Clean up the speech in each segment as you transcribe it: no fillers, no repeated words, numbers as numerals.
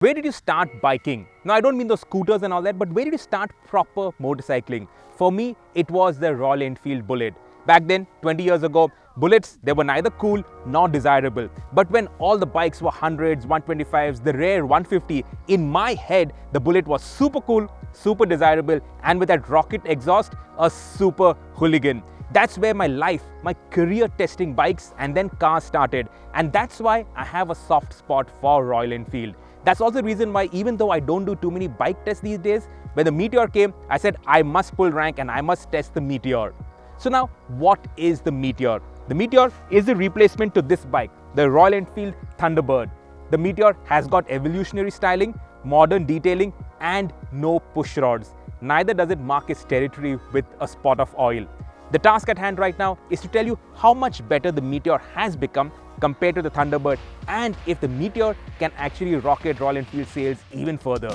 Where did you start biking? Now, I don't mean those scooters and all that, but where did you start proper motorcycling? For me, it was the Royal Enfield Bullet. Back then, 20 years ago, bullets, they were neither cool nor desirable. But when all the bikes were 100s, 125s, the rare 150, in my head, the Bullet was super cool, super desirable, and with that rocket exhaust, a super hooligan. That's where my life, my career testing bikes and then cars started. And that's why I have a soft spot for Royal Enfield. That's also the reason why, even though I don't do too many bike tests these days, when the Meteor came, I said I must pull rank and I must test the Meteor. So now, what is the Meteor? The Meteor is the replacement to this bike, the Royal Enfield Thunderbird. The Meteor has got evolutionary styling, modern detailing, and no push rods. Neither does it mark its territory with a spot of oil. The task at hand right now is to tell you how much better the Meteor has become compared to the Thunderbird, and if the Meteor can actually rocket Royal Enfield sales even further.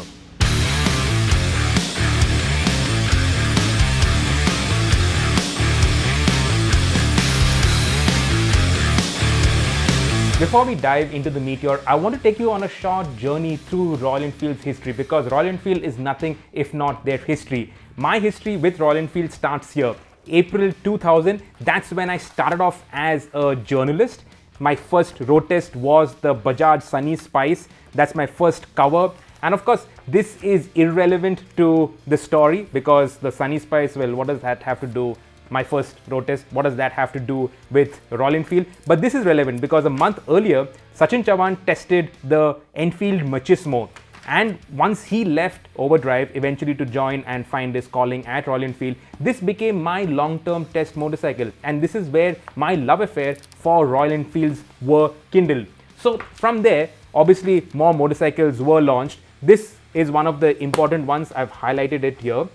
Before we dive into the Meteor, I want to take you on a short journey through Royal Enfield's history, because Royal Enfield is nothing if not their history. My history with Royal Enfield starts here. April 2000, that's when I started off as a journalist. My first road test was the Bajaj Sunny Spice. That's my first cover. And of course, this is irrelevant to the story, because the Sunny Spice, well, what does that have to do? My first road test, what does that have to do with Royal Enfield? But this is relevant because a month earlier, Sachin Chauhan tested the Enfield Machismo. And once he left Overdrive eventually to join and find his calling at Royal Enfield, this became my long-term test motorcycle. And this is where my love affair for Royal Enfields were kindled. So from there, obviously more motorcycles were launched. This is one of the important ones. I've highlighted it here.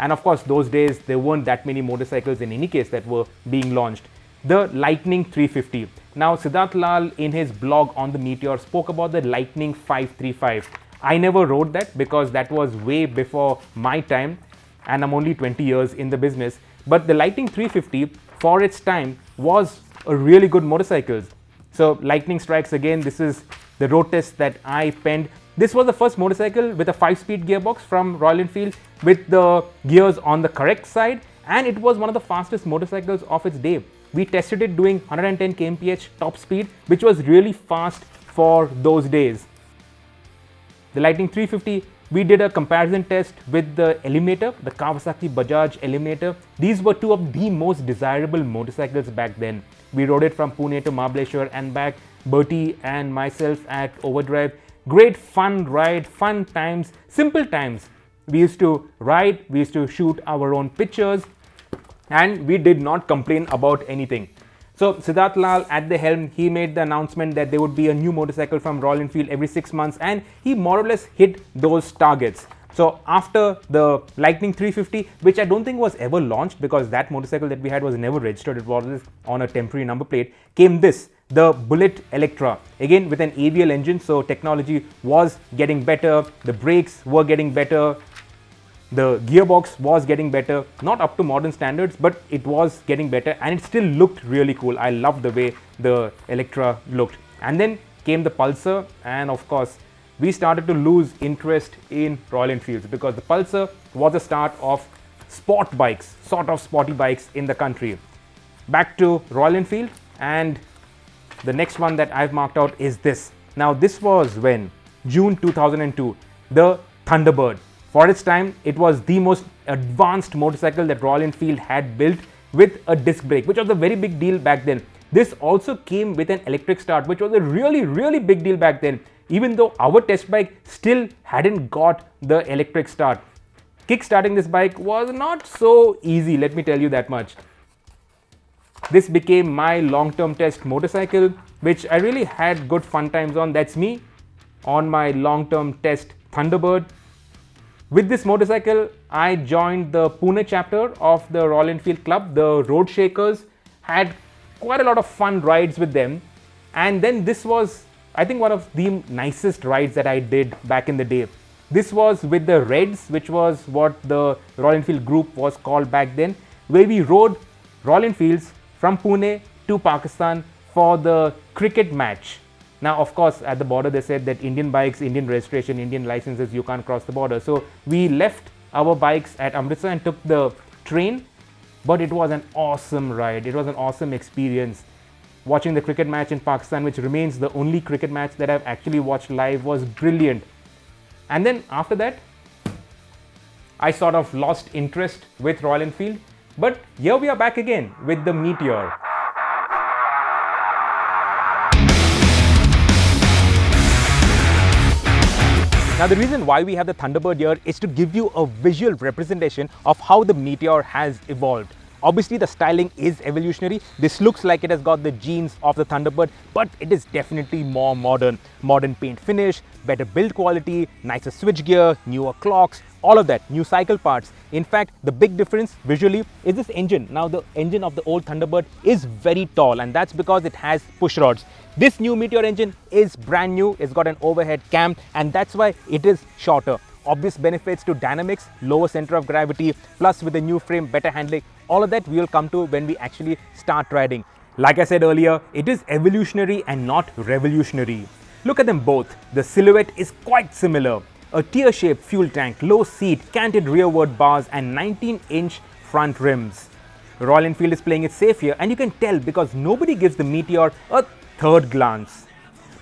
And of course, those days, there weren't that many motorcycles in any case that were being launched. The Lightning 350. Now, Siddharth Lal in his blog on the Meteor spoke about the Lightning 535. I never wrote that because that was way before my time, and I'm only 20 years in the business. But the Lightning 350, for its time, was a really good motorcycle. So Lightning Strikes again, this is the road test that I penned. This was the first motorcycle with a 5-speed gearbox from Royal Enfield with the gears on the correct side, and it was one of the fastest motorcycles of its day. We tested it doing 110 kmph top speed, which was really fast for those days. The Lightning 350, we did a comparison test with the Eliminator, the Kawasaki Bajaj Eliminator. These were two of the most desirable motorcycles back then. We rode it from Pune to Mahabaleshwar and back, Bertie and myself at Overdrive. Great fun ride, fun times, simple times. We used to ride, we used to shoot our own pictures, and we did not complain about anything. So Siddharth Lal at the helm, he made the announcement that there would be a new motorcycle from Royal Enfield every 6 months, and he more or less hit those targets. So after the Lightning 350, which I don't think was ever launched because that motorcycle that we had was never registered, it was on a temporary number plate, came this, the Bullet Electra, again with an AVL engine, so technology was getting better, the brakes were getting better, the gearbox was getting better, not up to modern standards, but it was getting better, and it still looked really cool. I loved the way the Electra looked. And then came the Pulsar, and of course, we started to lose interest in Royal Enfields because the Pulsar was the start of sport bikes, sort of sporty bikes in the country. Back to Royal Enfield, and the next one that I've marked out is this. Now, this was when? June 2002, the Thunderbird. For its time, it was the most advanced motorcycle that Royal Enfield had built with a disc brake, which was a very big deal back then. This also came with an electric start, which was a really, really big deal back then, even though our test bike still hadn't got the electric start. Kick-starting this bike was not so easy, let me tell you that much. This became my long-term test motorcycle, which I really had good fun times on. That's me on my long-term test Thunderbird. With this motorcycle, I joined the Pune chapter of the Royal Enfield Club, the Road Shakers. Had quite a lot of fun rides with them. And then this was, I think, one of the nicest rides that I did back in the day. This was with the Reds, which was what the Royal Enfield group was called back then, where we rode Royal Enfields from Pune to Pakistan for the cricket match. Now, of course, at the border, they said that Indian bikes, Indian registration, Indian licenses, you can't cross the border. So we left our bikes at Amritsar and took the train. But it was an awesome ride. It was an awesome experience. Watching the cricket match in Pakistan, which remains the only cricket match that I've actually watched live, was brilliant. And then after that, I sort of lost interest with Royal Enfield. But here we are back again with the Meteor. Now, the reason why we have the Thunderbird here is to give you a visual representation of how the Meteor has evolved. Obviously, the styling is evolutionary. This looks like it has got the genes of the Thunderbird, but it is definitely more modern. Modern paint finish, better build quality, nicer switchgear, newer clocks, all of that, new cycle parts. In fact, the big difference visually is this engine. Now, the engine of the old Thunderbird is very tall, and that's because it has push rods. This new Meteor engine is brand new. It's got an overhead cam, and that's why it is shorter. Obvious benefits to dynamics, lower center of gravity, plus with the new frame, better handling. All of that we will come to when we actually start riding. Like I said earlier, it is evolutionary and not revolutionary. Look at them both. The silhouette is quite similar. A tear-shaped fuel tank, low seat, canted rearward bars and 19-inch front rims. Royal Enfield is playing it safe here, and you can tell because nobody gives the Meteor a third glance.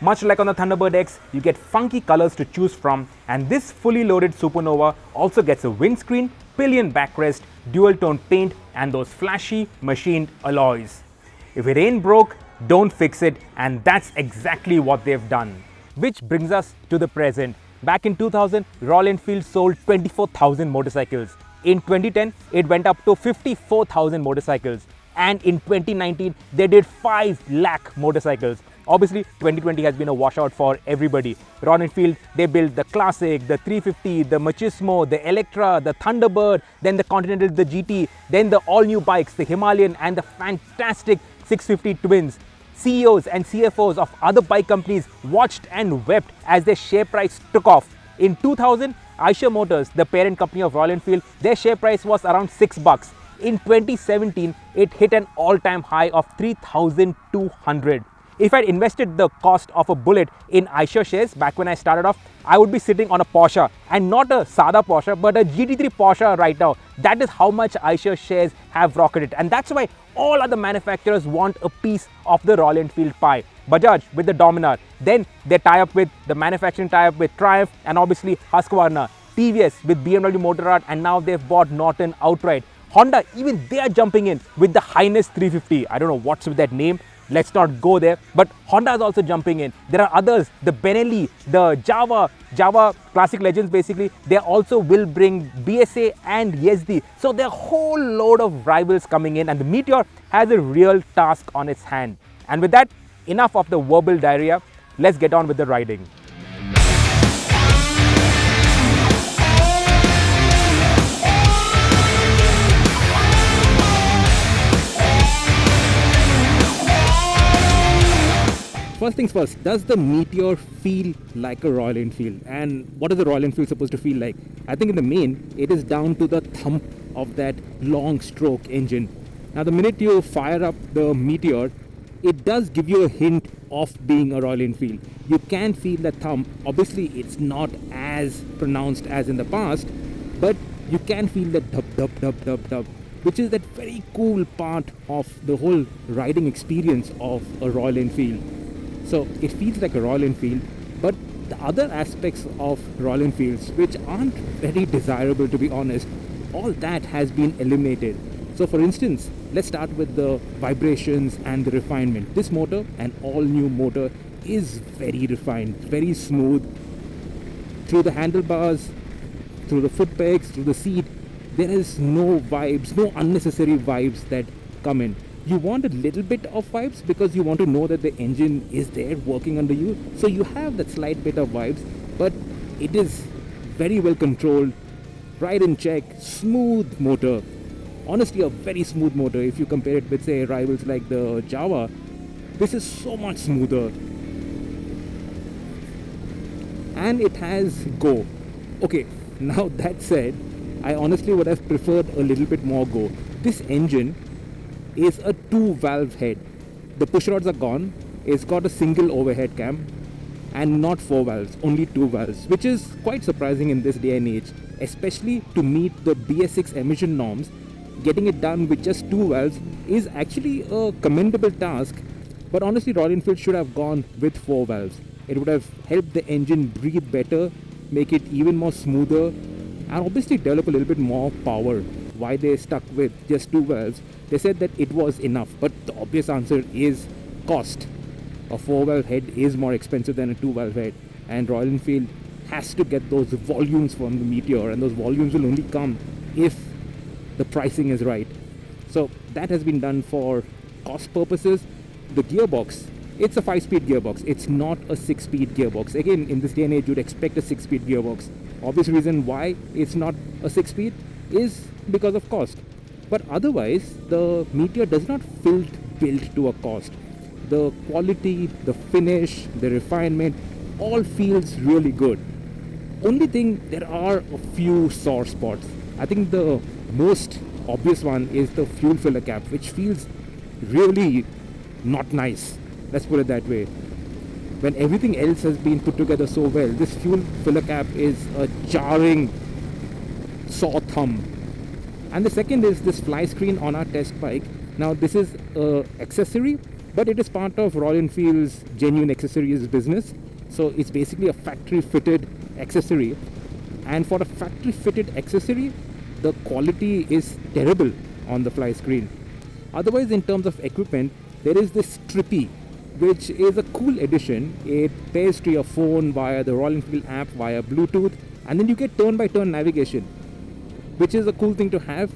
Much like on the Thunderbird X, you get funky colors to choose from, and this fully loaded Supernova also gets a windscreen, pillion backrest, dual tone paint and those flashy machined alloys. If it ain't broke, don't fix it, and that's exactly what they've done. Which brings us to the present. Back in 2000, Royal Enfield sold 24,000 motorcycles. In 2010, it went up to 54,000 motorcycles. And in 2019, they did 5 lakh motorcycles. Obviously, 2020 has been a washout for everybody. Royal Enfield, they built the Classic, the 350, the Machismo, the Electra, the Thunderbird, then the Continental, the GT, then the all-new bikes, the Himalayan and the fantastic 650 Twins. CEOs and CFOs of other bike companies watched and wept as their share price took off. In 2000, Eicher Motors, the parent company of Royal Enfield, their share price was around $6. In 2017, it hit an all-time high of 3,200. If I'd invested the cost of a bullet in Eicher shares back when I started off, I would be sitting on a Porsche, and not a Sada Porsche, but a GT3 Porsche right now. That is how much Eicher shares have rocketed, and that's why all other manufacturers want a piece of the Royal Enfield pie. Bajaj with the Dominar, then they tie up with the manufacturing tie up with Triumph and obviously Husqvarna, TVS with BMW Motorrad, and now they've bought Norton outright. Honda, even they are jumping in with the Highness 350. I don't know what's with that name. Let's not go there, but Honda is also jumping in. There are others, the Benelli, the Java Classic Legends basically. They also will bring BSA and Yazdi. So there are a whole load of rivals coming in, and the Meteor has a real task on its hand. And with that, enough of the verbal diarrhea. Let's get on with the riding. First things first, does the Meteor feel like a Royal Enfield? And what is the Royal Enfield supposed to feel like? I think in the main, it is down to the thump of that long stroke engine. Now the minute you fire up the Meteor, it does give you a hint of being a Royal Enfield. You can feel the thump. Obviously, it's not as pronounced as in the past, but you can feel the dub, dub, dub, dub, dub, which is that very cool part of the whole riding experience of a Royal Enfield. So it feels like a Royal Enfield, but the other aspects of Royal Enfields, which aren't very desirable to be honest, all that has been eliminated. So for instance, let's start with the vibrations and the refinement. This motor, an all-new motor, is very refined, very smooth. Through the handlebars, through the foot pegs, through the seat, there is no vibes, no unnecessary vibes that come in. You want a little bit of vibes because you want to know that the engine is there working under you. So you have that slight bit of vibes, but it is very well controlled, ride in check, smooth motor. Honestly, a very smooth motor. If you compare it with, say, rivals like the Java, this is so much smoother. And it has go. Okay, now that said, I honestly would have preferred a little bit more go. This engine is a 2-valve head. The push rods are gone. It's got a single overhead cam and not 4 valves, only 2 valves, which is quite surprising in this day and age, especially to meet the BS6 emission norms. Getting it done with just 2 valves is actually a commendable task, but honestly Royal Enfield should have gone with 4 valves. It would have helped the engine breathe better, make it even more smoother, and obviously develop a little bit more power. Why they stuck with just 2 valves? They said that it was enough, but the obvious answer is cost. A 4 valve head is more expensive than a 2 valve head, and Royal Enfield has to get those volumes from the Meteor, and those volumes will only come if the pricing is right. So that has been done for cost purposes. The gearbox, it's a 5-speed gearbox, it's not a 6-speed gearbox. Again, in this day and age you'd expect a 6-speed gearbox. Obvious reason why it's not a 6-speed is because of cost, but otherwise the Meteor does not feel built to a cost. The quality, the finish, the refinement all feels really good. Only thing, there are a few sore spots. I think the most obvious one is the fuel filler cap, which feels really not nice. Let's put it that way. When everything else has been put together so well, this fuel filler cap is a jarring sore thumb. And the second is this fly screen on our test bike. Now this is an accessory, but it is part of Royal Enfield's genuine accessories business. So it's basically a factory fitted accessory, and for a factory fitted accessory the quality is terrible on the fly screen. Otherwise, in terms of equipment, there is this Trippy, which is a cool addition. It pairs to your phone via the Royal Enfield app via Bluetooth, and then you get turn-by-turn navigation, which is a cool thing to have.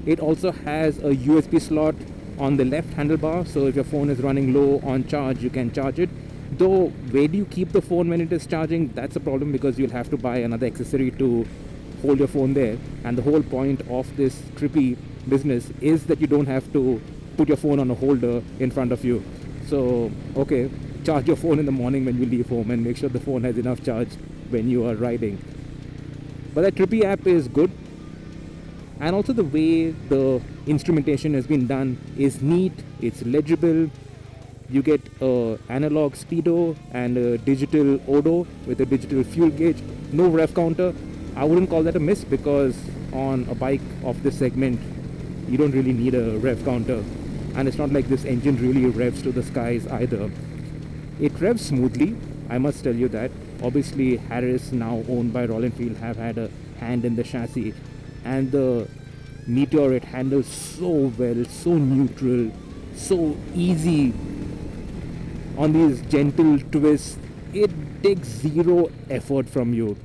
It also has a USB slot on the left handlebar, so if your phone is running low on charge, you can charge it. Though, where do you keep the phone when it is charging? That's a problem, because you'll have to buy another accessory to hold your phone there. And the whole point of this Trippy business is that you don't have to put your phone on a holder in front of you. So, okay, charge your phone in the morning when you leave home, and make sure the phone has enough charge when you are riding. But that Trippy app is good, and also the way the instrumentation has been done is neat, it's legible. You get an analog speedo and a digital odo with a digital fuel gauge. No rev counter. I wouldn't call that a miss, because on a bike of this segment you don't really need a rev counter, and it's not like this engine really revs to the skies either. It revs smoothly, I must tell you that. Obviously Harris, now owned by Royal Enfield, have had a hand in the chassis, and the Meteor, it handles so well, so neutral, so easy on these gentle twists. It takes zero effort from you.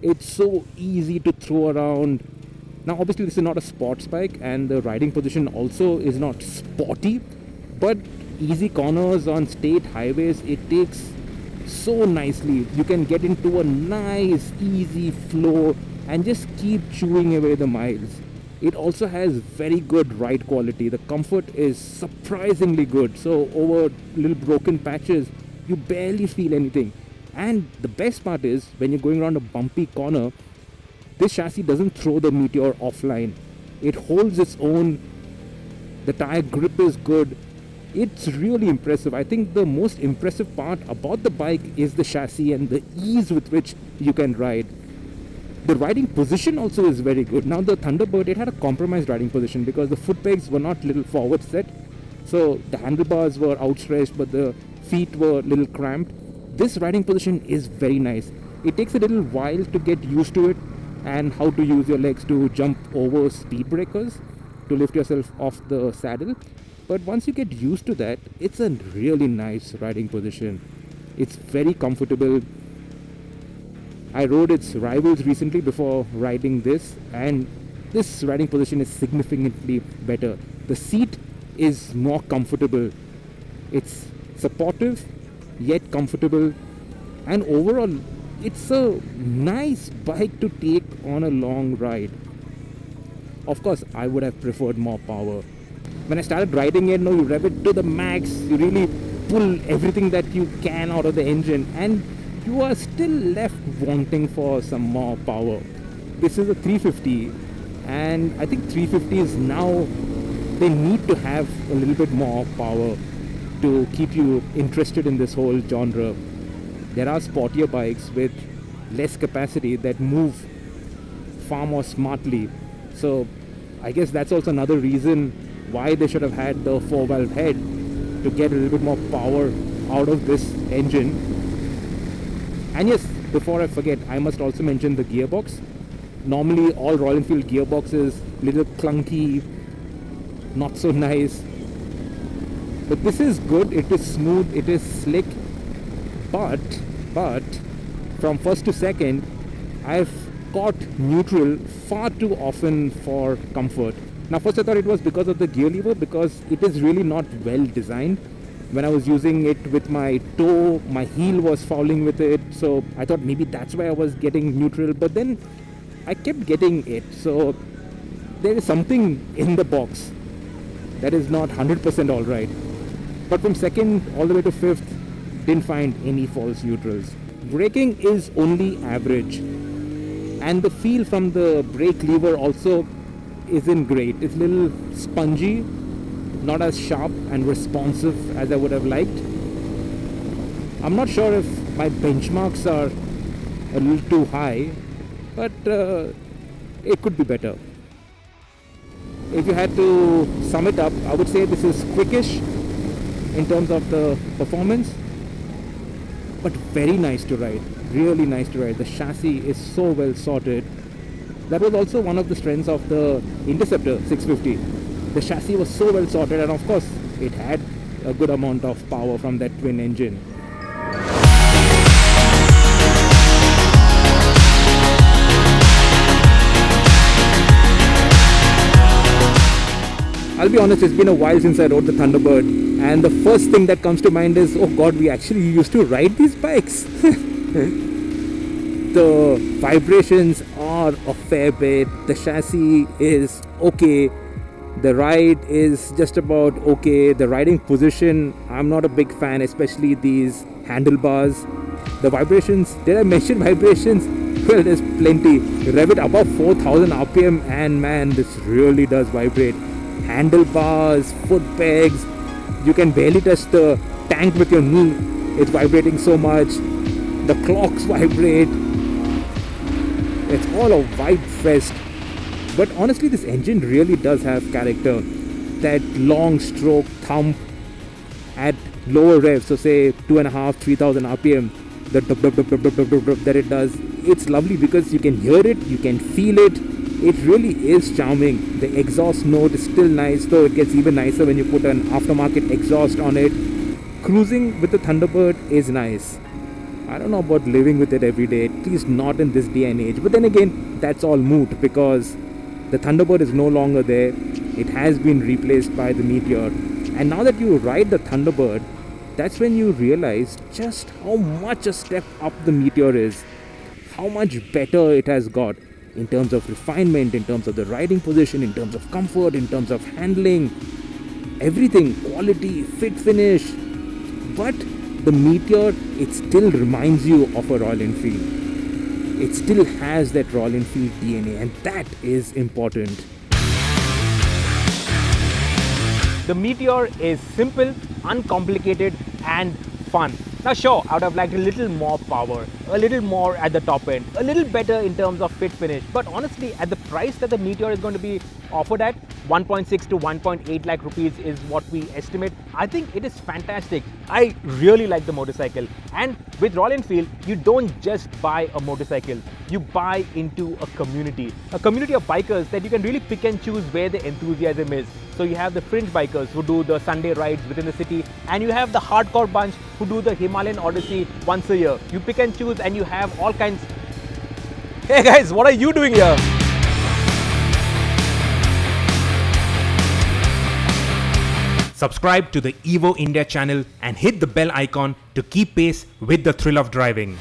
It's so easy to throw around. Now obviously this is not a sports bike, and the riding position also is not sporty, but easy corners on state highways, it takes so nicely. You can get into a nice easy flow and just keep chewing away the miles. It also has very good ride quality. The comfort is surprisingly good. So over little broken patches, you barely feel anything. And the best part is, when you're going around a bumpy corner, this chassis doesn't throw the Meteor offline. It holds its own. The tire grip is good. It's really impressive. I think the most impressive part about the bike is the chassis and the ease with which you can ride. The riding position also is very good. Now the Thunderbird, it had a compromised riding position because the foot pegs were not little forward set. So the handlebars were outstretched, but the feet were little cramped. This riding position is very nice. It takes a little while to get used to it, and how to use your legs to jump over speed breakers to lift yourself off the saddle. But once you get used to that, it's a really nice riding position. It's very comfortable. I rode its rivals recently before riding this, and this riding position is significantly better. The seat is more comfortable. It's supportive yet comfortable, and overall it's a nice bike to take on a long ride. Of course, I would have preferred more power. When I started riding it, you rev it to the max, you really pull everything that you can out of the engine, and you are still left wanting for some more power. This is a 350, and I think 350s now, they need to have a little bit more power. to keep you interested in this whole genre. There are sportier bikes with less capacity that move far more smartly. So I guess that's also another reason why they should have had the 4-valve head, to get a little bit more power out of this engine. And yes, before I forget, I must also mention the gearbox. Normally all Royal Enfield gearboxes, little clunky, not so nice. But this is good, it is smooth, it is slick. But from first to second, I've caught neutral far too often for comfort. Now first I thought it was because of the gear lever, because it is really not well designed. When I was using it with my toe, my heel was fouling with it, so I thought maybe that's why I was getting neutral, but then I kept getting it. So there is something in the box that is not 100% alright. But from second all the way to fifth, didn't find any false neutrals. Braking is only average, and the feel from the brake lever also isn't great. It's a little spongy, not as sharp and responsive as I would have liked. I'm not sure if my benchmarks are a little too high, but it could be better. If you had to sum it up, I would say this is quickish in terms of the performance, but very nice to ride, really nice to ride. The chassis is so well sorted. That was also one of the strengths of the Interceptor 650. The chassis was so well sorted, and of course it had a good amount of power from that twin engine. I'll be honest, it's been a while since I rode the Thunderbird, and the first thing that comes to mind is, oh god, we actually used to ride these bikes. The vibrations are a fair bit, the chassis is okay, the ride is just about okay, the riding position, I'm not a big fan, especially these handlebars. The vibrations, did I mention vibrations? Well, there's plenty. Rev it above 4000 RPM and man, this really does vibrate. Handlebars, foot pegs, you can barely touch the tank with your knee, it's vibrating so much. The clocks vibrate. It's all a vibe fest. But honestly, this engine really does have character. That long stroke thump at lower revs, so say 2.5, 3000 RPM, the dub dub dub dub dub dub dub dub that it does, it's lovely because you can hear it, you can feel it. It really is charming. The exhaust note is still nice, though it gets even nicer when you put an aftermarket exhaust on it. Cruising with the Thunderbird is nice. I don't know about living with it every day, at least not in this day and age. But then again, that's all moot because the Thunderbird is no longer there. It has been replaced by the Meteor. And now that you ride the Thunderbird, that's when you realize just how much a step up the Meteor is. How much better it has got. In terms of refinement, in terms of the riding position, in terms of comfort, in terms of handling, everything, quality, fit finish. But the Meteor, it still reminds you of a Royal Enfield. It still has that Royal Enfield DNA, and that is important. The Meteor is simple, uncomplicated and fun. Now sure, I would have liked a little more power, a little more at the top end, a little better in terms of fit finish, but honestly at the price that the Meteor is going to be offered at, 1.6 to 1.8 lakh rupees is what we estimate, I think it is fantastic. I really like the motorcycle, and with Royal Enfield you don't just buy a motorcycle, you buy into a community of bikers that you can really pick and choose where the enthusiasm is. So you have the fringe bikers who do the Sunday rides within the city, and you have the hardcore bunch who do the Himalayan Odyssey once a year. You pick and choose and you have all kinds. Hey guys, what are you doing here? Subscribe to the Evo India channel and hit the bell icon to keep pace with the thrill of driving.